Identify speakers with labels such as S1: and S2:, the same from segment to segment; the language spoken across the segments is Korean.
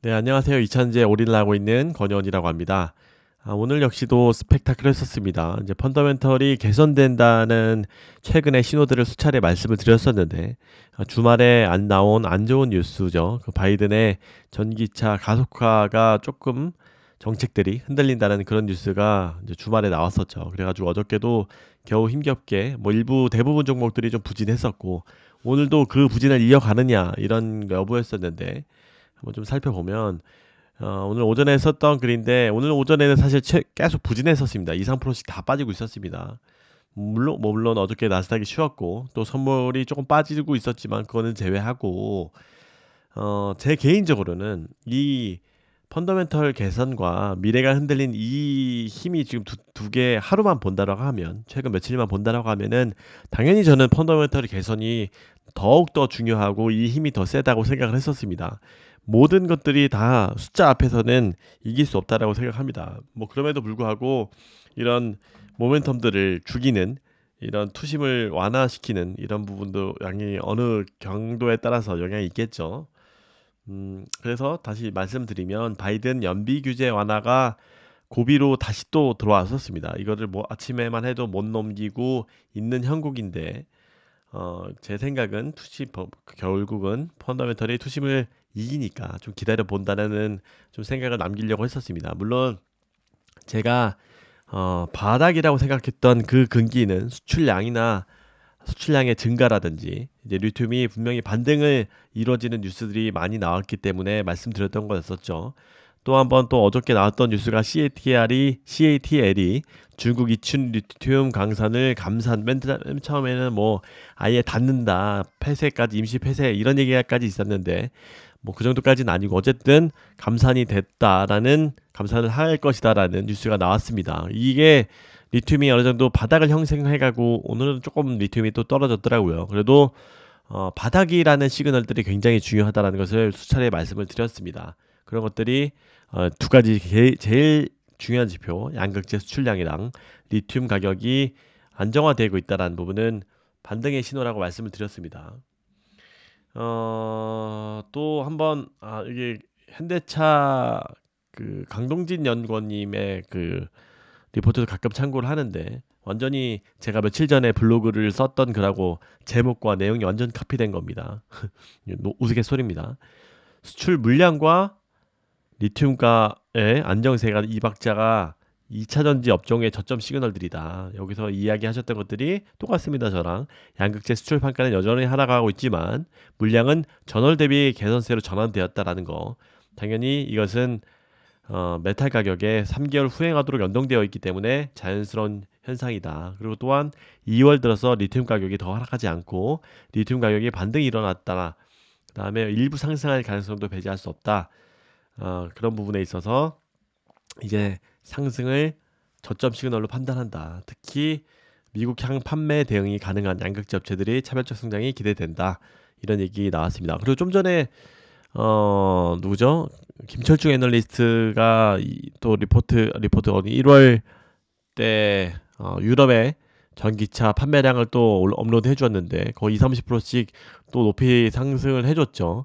S1: 네, 안녕하세요. 이차전지에 올인을 하고 있는 권영원이라고 합니다. 오늘 역시도 스펙타클했었습니다. 이제 펀더멘털이 개선된다는 최근의 신호들을 수차례 말씀을 드렸었는데 주말에 안 나온 안 좋은 뉴스죠. 그 바이든의 전기차 가속화가 조금 정책들이 흔들린다는 그런 뉴스가 이제 주말에 나왔었죠. 그래가지고 어저께도 겨우 힘겹게 뭐 일부 대부분 종목들이 좀 부진했었고 오늘도 그 부진을 이어가느냐 이런 여부였었는데 한번 좀 살펴보면 오늘 오전에 썼던 글인데 오늘 오전에는 사실 계속 부진했었습니다. 2, 3%씩 다 빠지고 있었습니다. 물론 어저께 나스닥이 쉬었고 또 선물이 조금 빠지고 있었지만 그거는 제외하고 제 개인적으로는 이 펀더멘털 개선과 미래가 흔들린 이 힘이 지금 두 개 하루만 본다라고 하면 최근 며칠만 본다라고 하면은 당연히 저는 펀더멘털 개선이 더욱더 중요하고 이 힘이 더 세다고 생각을 했었습니다. 모든 것들이 다 숫자 앞에서는 이길 수 없다라고 생각합니다. 뭐 그럼에도 불구하고 이런 모멘텀들을 죽이는 이런 투심을 완화시키는 이런 부분도 양이 어느 경도에 따라서 영향이 있겠죠. 그래서 다시 말씀드리면 바이든 연비 규제 완화가 고비로 다시 또 들어왔었습니다. 이거를 뭐 아침에만 해도 못 넘기고 있는 형국인데 제 생각은 결국은 펀더멘털이 투심을 이기니까 좀 기다려 본다는 좀 생각을 남기려고 했었습니다. 물론 제가 바닥이라고 생각했던 그 근기는 수출량의 증가라든지 이제 리튬이 분명히 반등을 이루어지는 뉴스들이 많이 나왔기 때문에 말씀드렸던 거였었죠. 또 한번 또 어저께 나왔던 뉴스가 CATL이 중국 이춘 리튬 강산을 맨 처음에는 뭐 아예 닫는다, 폐쇄까지 임시 폐쇄 이런 얘기까지 있었는데 뭐 그 정도까지는 아니고 어쨌든 감산을 할 것이다라는 뉴스가 나왔습니다. 이게 리튬이 어느 정도 바닥을 형성해가고 오늘은 조금 리튬이 또 떨어졌더라고요. 그래도 바닥이라는 시그널들이 굉장히 중요하다는 것을 수차례 말씀을 드렸습니다. 그런 것들이 두 가지 제일 중요한 지표, 양극재 수출량이랑 리튬 가격이 안정화되고 있다는 부분은 반등의 신호라고 말씀을 드렸습니다. 또 한번 이게 현대차 그 강동진 연구원님의 그 리포트도 가끔 참고를 하는데 완전히 제가 며칠 전에 블로그를 썼던 글하고 제목과 내용이 완전 카피된 겁니다. 우스갯소리입니다. 수출 물량과 리튬가의 안정세가 이 박자가 2차전지 업종의 저점 시그널들이다. 여기서 이야기하셨던 것들이 똑같습니다. 저랑 양극재 수출 판가는 여전히 하락하고 있지만 물량은 전월 대비 개선세로 전환되었다라는 거. 당연히 이것은 메탈 가격에 3개월 후행하도록 연동되어 있기 때문에 자연스러운 현상이다. 그리고 또한 2월 들어서 리튬 가격이 더 하락하지 않고 리튬 가격이 반등이 일어났다. 그 다음에 일부 상승할 가능성도 배제할 수 없다. 그런 부분에 있어서 이제 상승을 저점 시그널로 판단한다. 특히 미국향 판매 대응이 가능한 양극재 업체들이 차별적 성장이 기대된다. 이런 얘기 나왔습니다. 그리고 좀 전에 누구죠? 김철중 애널리스트가 또 리포트 어디 1월 때 유럽의 전기차 판매량을 또 업로드 해주었는데 거의 2-30%씩 또 높이 상승을 해줬죠.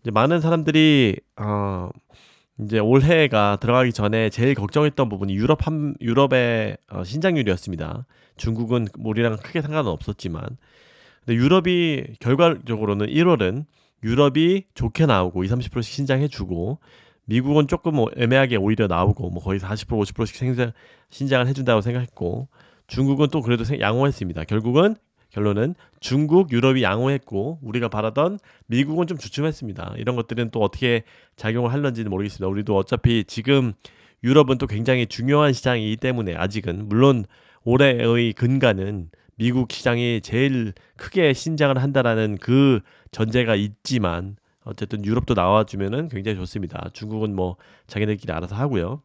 S1: 이제 많은 사람들이 이제 올해가 들어가기 전에 제일 걱정했던 부분이 유럽의 신장률이었습니다. 중국은 우리랑 크게 상관은 없었지만, 근데 유럽이 결과적으로는 1월은 유럽이 좋게 나오고 2-30%씩 신장해주고 미국은 조금 애매하게 오히려 나오고 뭐 거의 40% 50%씩 신장을 해준다고 생각했고 중국은 또 그래도 양호했습니다. 결론은 중국, 유럽이 양호했고 우리가 바라던 미국은 좀 주춤했습니다. 이런 것들은 또 어떻게 작용을 할런지는 모르겠습니다. 우리도 어차피 지금 유럽은 또 굉장히 중요한 시장이기 때문에 아직은 물론 올해의 근간은 미국 시장이 제일 크게 신장을 한다라는 그 전제가 있지만 어쨌든 유럽도 나와주면은 굉장히 좋습니다. 중국은 뭐 자기네들끼리 알아서 하고요.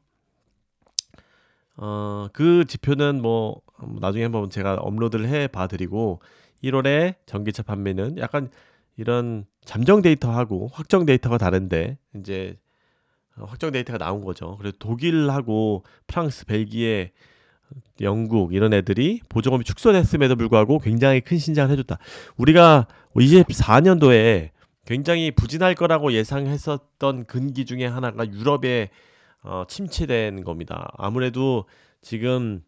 S1: 그 지표는 뭐 나중에 한번 제가 업로드를 해 봐드리고 1월에 전기차 판매는 약간 이런 잠정 데이터하고 확정 데이터가 다른데 이제 확정 데이터가 나온 거죠. 그래서 독일하고 프랑스, 벨기에, 영국 이런 애들이 보조금이 축소됐음에도 불구하고 굉장히 큰 신장을 해줬다. 우리가 24년도에 굉장히 부진할 거라고 예상했었던 근기 중에 하나가 유럽의 침체된 겁니다. 아무래도 지금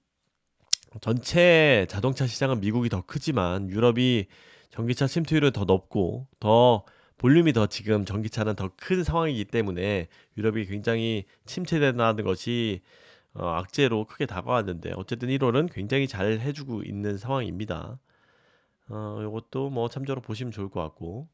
S1: 전체 자동차 시장은 미국이 더 크지만 유럽이 전기차 침투율은 더 높고 더 볼륨이 더 지금 전기차는 더 큰 상황이기 때문에 유럽이 굉장히 침체된다는 것이 악재로 크게 다가왔는데 어쨌든 1월은 굉장히 잘 해주고 있는 상황입니다. 요것도 뭐 참조로 보시면 좋을 것 같고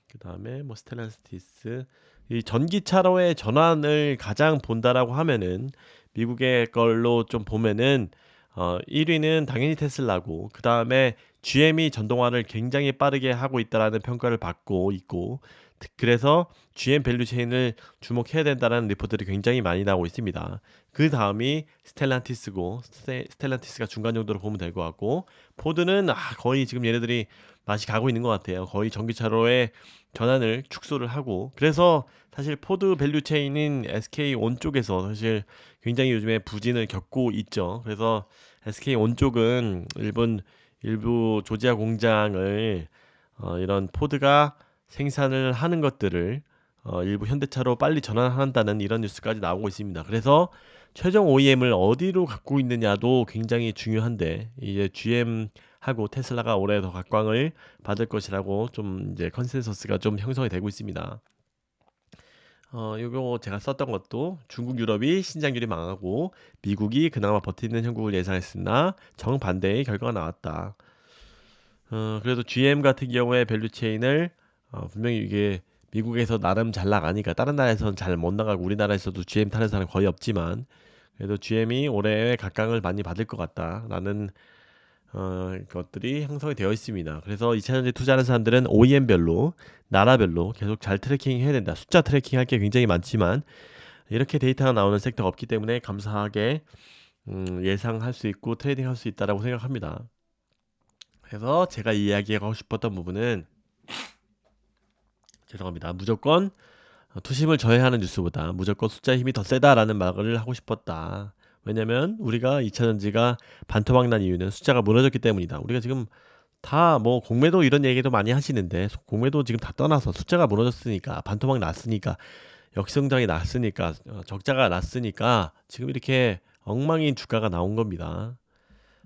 S1: 그다음에 뭐 스텔란티스 이 전기차로의 전환을 가장 본다라고 하면은 미국의 걸로 좀 보면은 1위는 당연히 테슬라고 그다음에 GM이 전동화를 굉장히 빠르게 하고 있다라는 평가를 받고 있고 그래서 GM 밸류체인을 주목해야 된다라는 리포트들이 굉장히 많이 나오고 있습니다. 그 다음이 스텔란티스고 스텔란티스가 중간 정도로 보면 될 것 같고 포드는 거의 지금 얘네들이 맛이 가고 있는 것 같아요. 거의 전기차로의 전환을 축소를 하고 그래서 사실 포드 밸류체인인 SK온 쪽에서 사실 굉장히 요즘에 부진을 겪고 있죠. 그래서 SK온 쪽은 일부 조지아 공장을 이런 포드가 생산을 하는 것들을 일부 현대차로 빨리 전환한다는 이런 뉴스까지 나오고 있습니다. 그래서 최종 OEM을 어디로 갖고 있느냐도 굉장히 중요한데 이제 GM하고 테슬라가 올해 더 각광을 받을 것이라고 좀 이제 컨센서스가 좀 형성이 되고 있습니다. 요거 제가 썼던 것도 중국 유럽이 신장률이 망하고 미국이 그나마 버티는 형국을 예상했으나 정반대의 결과가 나왔다. 그래도 GM 같은 경우에 밸류체인을 분명히 이게 미국에서 나름 잘 나가니까 다른 나라에서는 잘 못 나가고 우리나라에서도 GM 타는 사람 거의 없지만 그래도 GM이 올해 각광을 많이 받을 것 같다라는 것들이 형성이 되어 있습니다. 그래서 2차전지 투자하는 사람들은 OEM별로 나라별로 계속 잘 트래킹 해야 된다. 숫자 트래킹 할 게 굉장히 많지만 이렇게 데이터가 나오는 섹터가 없기 때문에 감사하게 예상할 수 있고 트레이딩 할 수 있다라고 생각합니다. 그래서 제가 이야기하고 싶었던 부분은 죄송합니다. 무조건 투심을 저해하는 뉴스보다 무조건 숫자의 힘이 더 세다라는 말을 하고 싶었다. 왜냐면 우리가 2차전지가 반토막 난 이유는 숫자가 무너졌기 때문이다. 우리가 지금 다 뭐 공매도 이런 얘기도 많이 하시는데 공매도 지금 다 떠나서 숫자가 무너졌으니까 반토막 났으니까 역성장이 났으니까 적자가 났으니까 지금 이렇게 엉망인 주가가 나온 겁니다.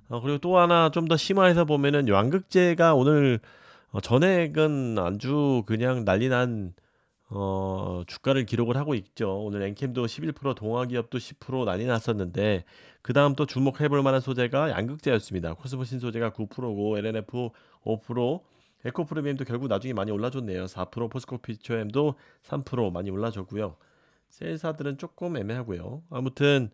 S1: 그리고 또 하나 좀 더 심화해서 보면은 양극재가 오늘 전액은 아주 그냥 난리 난 주가를 기록을 하고 있죠. 오늘 엔캠도 11%, 동아기업도 10% 난리 났었는데 그 다음 또 주목해볼 만한 소재가 양극재였습니다. 코스모신 소재가 9%고 LNF 5%, 에코프로비엠도 결국 나중에 많이 올라줬네요. 4%, 포스코피초엠도 3% 많이 올라줬고요. 셀사들은 조금 애매하고요. 아무튼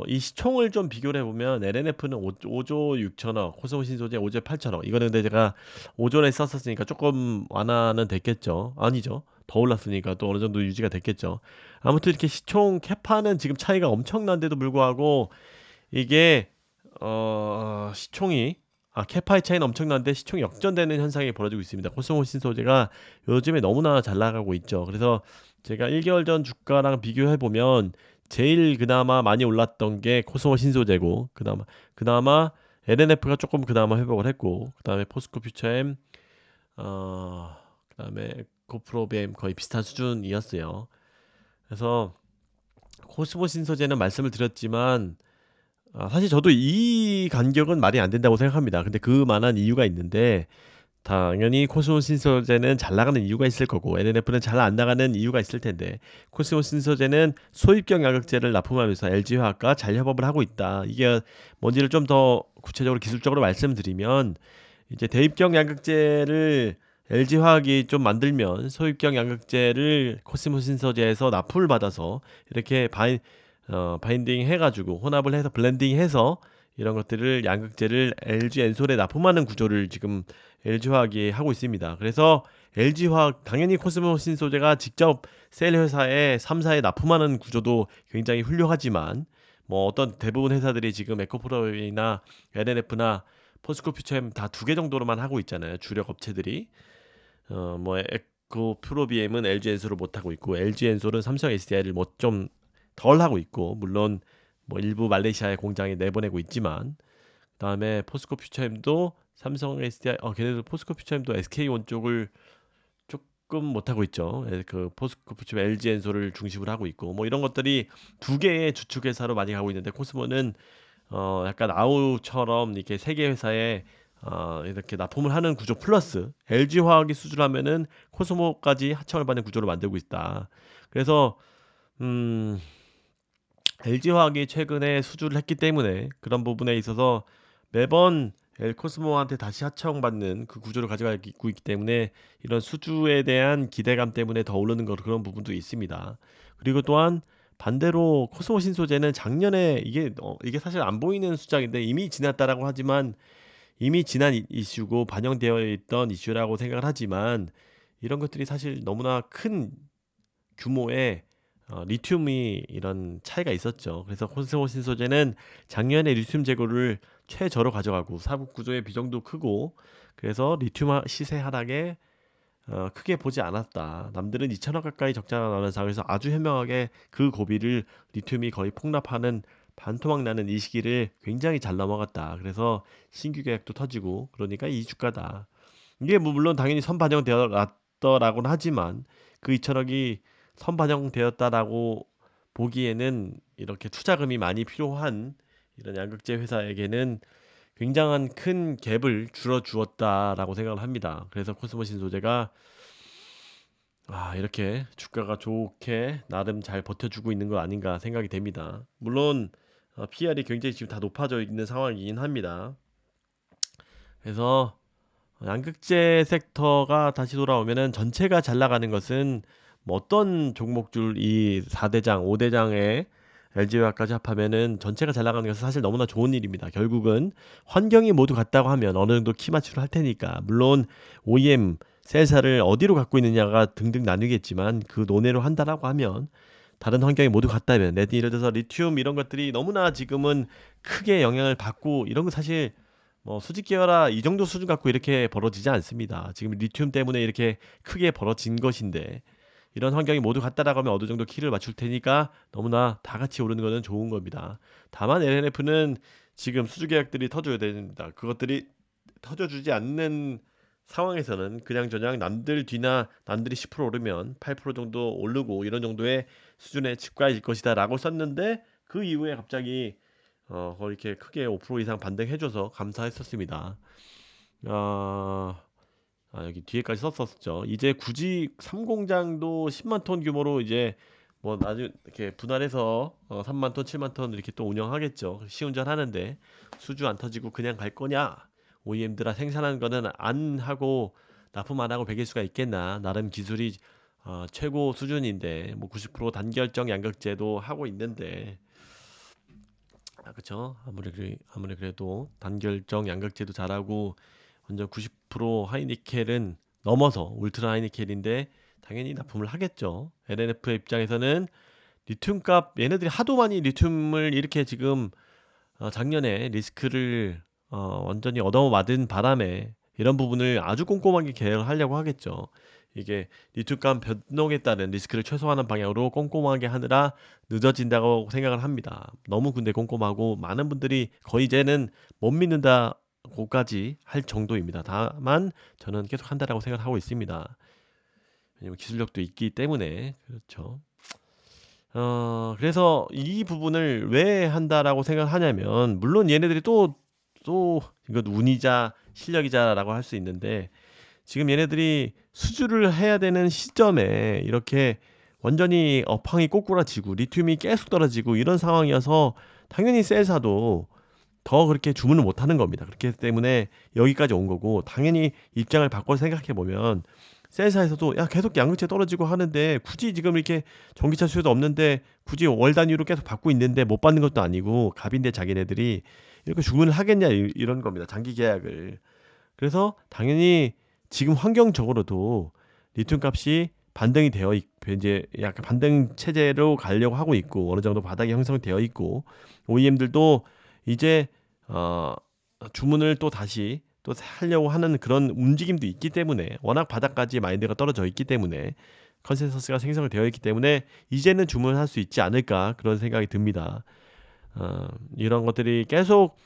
S1: 이 시총을 좀 비교를 해보면 LNF는 5조 6천억, 코스모신 소재 5조 8천억. 이거는 근데 제가 오전에 썼었으니까 조금 완화는 됐겠죠. 아니죠. 더 올랐으니까 또 어느 정도 유지가 됐겠죠. 아무튼 이렇게 시총 캐파는 지금 차이가 엄청난데도 불구하고 이게 시총이 캐파의 차이는 엄청난데 시총이 역전되는 현상이 벌어지고 있습니다. 코스모신 소재가 요즘에 너무나 잘 나가고 있죠. 그래서 제가 1개월 전 주가랑 비교해 보면 제일 그나마 많이 올랐던 게 코스모 신소재고 그나마 LNF가 조금 그나마 회복을 했고 그다음에 포스코 퓨처엠 그다음에 고프로비엠 거의 비슷한 수준이었어요. 그래서 코스모 신소재는 말씀을 드렸지만 사실 저도 이 간격은 말이 안 된다고 생각합니다. 근데 그만한 이유가 있는데 당연히 코스모 신소재는 잘 나가는 이유가 있을 거고 LNF는 잘 안 나가는 이유가 있을 텐데 코스모 신소재는 소입경 양극재를 납품하면서 LG화학과 잘 협업을 하고 있다. 이게 뭔지를 좀 더 구체적으로 기술적으로 말씀드리면 이제 대입경 양극재를 LG화학이 좀 만들면 소입경 양극재를 코스모 신소재에서 납품을 받아서 이렇게 바인딩 해가지고 혼합을 해서 블렌딩 해서 이런 것들을 양극재를 LG 엔솔에 납품하는 구조를 지금 LG화학이 하고 있습니다. 그래서 LG화학 당연히 코스모신 소재가 직접 셀 회사에 3사에 납품하는 구조도 굉장히 훌륭하지만 뭐 어떤 대부분 회사들이 지금 에코프로이나 LNF나 포스코퓨처엠 다 두 개 정도로만 하고 있잖아요. 주력 업체들이 뭐 에코프로비엠은 LG 엔솔을 못 하고 있고 LG 엔솔은 삼성 SDI를 뭐 좀 덜 하고 있고 물론 뭐 일부 말레이시아의 공장에 내보내고 있지만 그다음에 포스코 퓨처엠도 삼성 SDI 걔네들 포스코 퓨처엠도 SK온 쪽을 조금 못하고 있죠. 그 포스코 퓨처엠 LG 엔솔을 중심으로 하고 있고 뭐 이런 것들이 두 개의 주축 회사로 많이 가고 있는데 코스모는 약간 아우처럼 이렇게 세 개 회사에 이렇게 납품을 하는 구조 플러스 LG 화학이 수주하면은 코스모까지 하청을 받는 구조를 만들고 있다. 그래서 음, LG 화학이 최근에 수주를 했기 때문에 그런 부분에 있어서 매번 엘코스모한테 다시 하청받는 그 구조를 가져가고 있기 때문에 이런 수주에 대한 기대감 때문에 더 오르는 그런 부분도 있습니다. 그리고 또한 반대로 코스모 신소재는 작년에 이게 사실 안 보이는 숫자인데 이미 지났다라고 하지만 이미 지난 이슈고 반영되어 있던 이슈라고 생각을 하지만 이런 것들이 사실 너무나 큰 규모의 리튬이 이런 차이가 있었죠. 그래서 코스모 신소재는 작년에 리튬 재고를 최저로 가져가고 사국 구조의 비중도 크고 그래서 리튬 시세 하락에 크게 보지 않았다. 남들은 2천억 가까이 적자가 나는 상황에서 아주 현명하게 그 고비를 리튬이 거의 폭락하는 반토막 나는 이 시기를 굉장히 잘 넘어갔다. 그래서 신규 계약도 터지고 그러니까 이 주가다. 이게 뭐 물론 당연히 선반영되어 났더라고는 하지만 그 2천억이 선반영되었다라고 보기에는 이렇게 투자금이 많이 필요한 이런 양극재 회사에게는 굉장한 큰 갭을 줄여 주었다라고 생각을 합니다. 그래서 코스모 신소재가 이렇게 주가가 좋게 나름 잘 버텨주고 있는 거 아닌가 생각이 됩니다. 물론 PR이 굉장히 지금 다 높아져 있는 상황이긴 합니다. 그래서 양극재 섹터가 다시 돌아오면은 전체가 잘 나가는 것은 뭐 어떤 종목줄 이 4대장, 5대장의 LG화학까지 합하면은 전체가 잘 나가는 것은 사실 너무나 좋은 일입니다. 결국은 환경이 모두 같다고 하면 어느 정도 키 맞추를 할 테니까 물론 OEM 셀사를 어디로 갖고 있느냐가 등등 나뉘겠지만 그 논외로 한다라고 하면 다른 환경이 모두 같다면 예를 들어서 리튬 이런 것들이 너무나 지금은 크게 영향을 받고 이런 거 사실 뭐 수직 계열화 이 정도 수준 갖고 이렇게 벌어지지 않습니다. 지금 리튬 때문에 이렇게 크게 벌어진 것인데 이런 환경이 모두 같다라고 하면 어느 정도 키를 맞출 테니까 너무나 다 같이 오르는 것은 좋은 겁니다. 다만 LNF는 지금 수주 계약들이 터져야 됩니다. 그것들이 터져주지 않는 상황에서는 그냥저냥 남들 뒤나 남들이 10% 오르면 8% 정도 오르고 이런 정도의 수준의 집가일 것이다라고 썼는데 그 이후에 갑자기 거의 이렇게 크게 5% 이상 반등해줘서 감사했었습니다. 아, 여기 뒤에까지 썼었죠. 이제 굳이 3공장도 10만 톤 규모로 이제 뭐 나중에 이렇게 분할해서 3만 톤, 7만 톤 이렇게 또 운영하겠죠. 시운전 하는데 수주 안 터지고 그냥 갈 거냐? OEM들아 생산하는 거는 안 하고 납품 안 하고 배길 수가 있겠나? 나름 기술이 최고 수준인데 뭐 90% 단결정 양극재도 하고 있는데 그쵸. 아무리 그래도 단결정 양극재도 잘하고 완전 90% 하이니켈은 넘어서 울트라 하이니켈인데 당연히 납품을 하겠죠. LNF의 입장에서는 리튬 값 얘네들이 하도 많이 리튬을 이렇게 지금 작년에 리스크를 완전히 얻어맞은 바람에 이런 부분을 아주 꼼꼼하게 계획을 하려고 하겠죠. 이게 리튬값 변동에 따른 리스크를 최소화하는 방향으로 꼼꼼하게 하느라 늦어진다고 생각을 합니다. 너무 근데 꼼꼼하고 많은 분들이 거의 이제는 못 믿는다고까지 할 정도입니다. 다만 저는 계속 한다라고 생각을 하고 있습니다. 왜냐면 기술력도 있기 때문에 그렇죠. 그래서 이 부분을 왜 한다라고 생각을 하냐면 물론 얘네들이 또 이건 운이자 실력이자라고 할 수 있는데 지금 얘네들이 수주를 해야 되는 시점에 이렇게 완전히 업황이 꼬꾸라지고 리튬이 계속 떨어지고 이런 상황이어서 당연히 셀사도 더 그렇게 주문을 못 하는 겁니다. 그렇기 때문에 여기까지 온 거고 당연히 입장을 바꿔서 생각해 보면 셀사에서도 야 계속 양극재 떨어지고 하는데 굳이 지금 이렇게 전기차 수요도 없는데 굳이 월 단위로 계속 받고 있는데 못 받는 것도 아니고 갑인데 자기네들이 이렇게 주문을 하겠냐 이런 겁니다. 장기 계약을. 그래서 당연히 지금 환경적으로도 리튬 값이 반등이 되어 이제 약간 반등 체제로 가려고 하고 있고 어느 정도 바닥이 형성되어 있고 OEM들도 이제 주문을 또 다시 또 하려고 하는 그런 움직임도 있기 때문에 워낙 바닥까지 마인드가 떨어져 있기 때문에 컨센서스가 생성이 되어 있기 때문에 이제는 주문할 수 있지 않을까 그런 생각이 듭니다. 이런 것들이 계속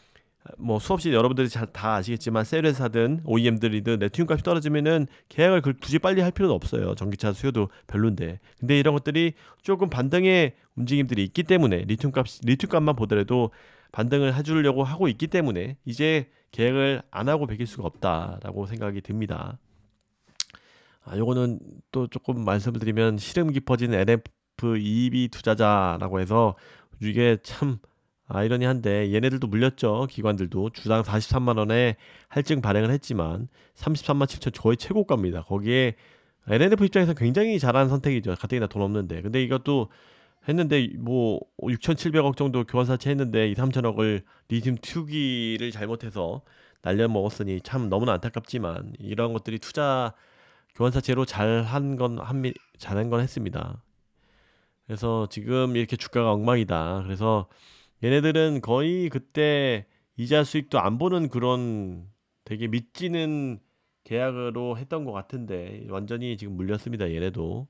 S1: 뭐 수없이 여러분들이 다 아시겠지만 셀 회사든 OEM들이든 리튬 값이 떨어지면은 계약을 굳이 빨리 할 필요도 없어요. 전기차 수요도 별론데. 근데 이런 것들이 조금 반등의 움직임들이 있기 때문에 리튬 값만 보더라도 반등을 해주려고 하고 있기 때문에 이제 계약을 안 하고 베길 수가 없다라고 생각이 듭니다. 요거는 또 조금 말씀을 드리면 시름 깊어진 NF2B 투자자라고 해서 이게 참 아이러니한데 얘네들도 물렸죠. 기관들도 주당 43만 원에 할증 발행을 했지만 33만 7천 거의 최고가입니다. 거기에 NF 입장에서 굉장히 잘한 선택이죠. 가뜩이나 돈 없는데. 근데 이것도 했는데 뭐 6,700억 정도 교환사채 했는데 2, 3천억을 리튬 투기를 잘못해서 날려먹었으니 참 너무나 안타깝지만 이런 것들이 투자 교환사채로 잘한 건 했습니다. 그래서 지금 이렇게 주가가 엉망이다. 그래서 얘네들은 거의 그때 이자 수익도 안 보는 그런 되게 미치는 계약으로 했던 것 같은데 완전히 지금 물렸습니다. 얘네도.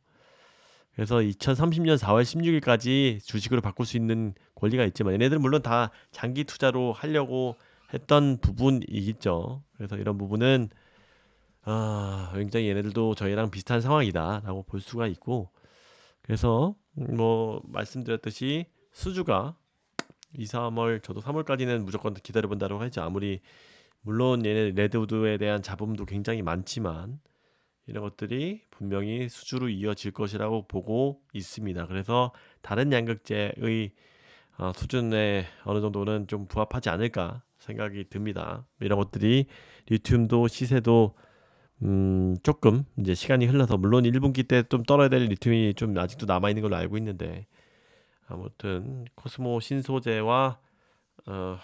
S1: 그래서 2030년 4월 16일까지 주식으로 바꿀 수 있는 권리가 있지만 얘네들은 물론 다 장기 투자로 하려고 했던 부분이겠죠. 그래서 이런 부분은 굉장히 얘네들도 저희랑 비슷한 상황이다라고 볼 수가 있고 그래서 뭐 말씀드렸듯이 수주가 2, 3월 저도 3월까지는 무조건 기다려본다고 하지 아무리 물론 얘네 레드우드에 대한 잡음도 굉장히 많지만 이런 것들이 분명히 수주로 이어질 것이라고 보고 있습니다. 그래서 다른 양극재의 수준에 어느 정도는 좀 부합하지 않을까 생각이 듭니다. 이런 것들이 리튬도 시세도 조금 이제 시간이 흘러서 물론 1분기 때 좀 떨어야 될 리튬이 좀 아직도 남아 있는 걸로 알고 있는데 아무튼 코스모 신소재와 어,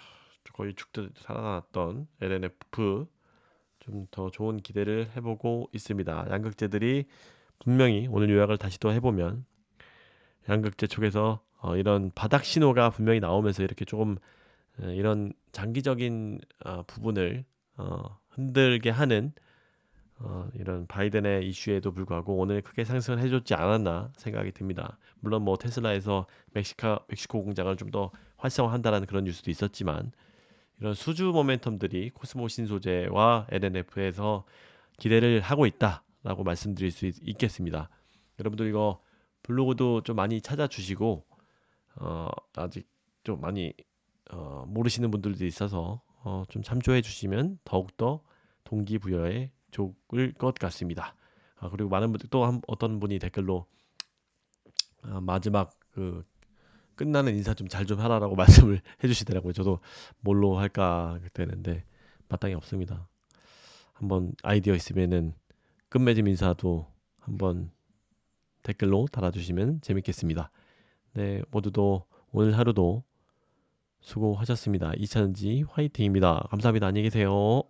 S1: 거의 죽듯 살아났던 LNF 좀 더 좋은 기대를 해보고 있습니다. 양극재들이 분명히 오늘 요약을 다시 또 해보면 양극재 쪽에서 이런 바닥 신호가 분명히 나오면서 이렇게 조금 이런 장기적인 부분을 흔들게 하는 이런 바이든의 이슈에도 불구하고 오늘 크게 상승을 해줬지 않았나 생각이 듭니다. 물론 뭐 테슬라에서 멕시코 공장을 좀 더 활성화한다라는 그런 뉴스도 있었지만 이런 수주 모멘텀들이 코스모 신소재와 LNF에서 기대를 하고 있다라고 말씀드릴 수 있겠습니다. 여러분들 이거 블로그도 좀 많이 찾아주시고 아직 좀 많이 모르시는 분들도 있어서 좀 참조해 주시면 더욱더 동기부여에 좋을 것 같습니다. 그리고 많은 분들 또 어떤 분이 댓글로 마지막 그 끝나는 인사 좀 잘 좀 하라라고 말씀을 해주시더라고요. 저도 뭘로 할까 그랬는데 마땅히 없습니다. 한번 아이디어 있으면은 끝맺음 인사도 한번 댓글로 달아주시면 재밌겠습니다. 네, 모두도 오늘 하루도 수고하셨습니다. 이찬지 화이팅입니다. 감사합니다. 안녕히 계세요.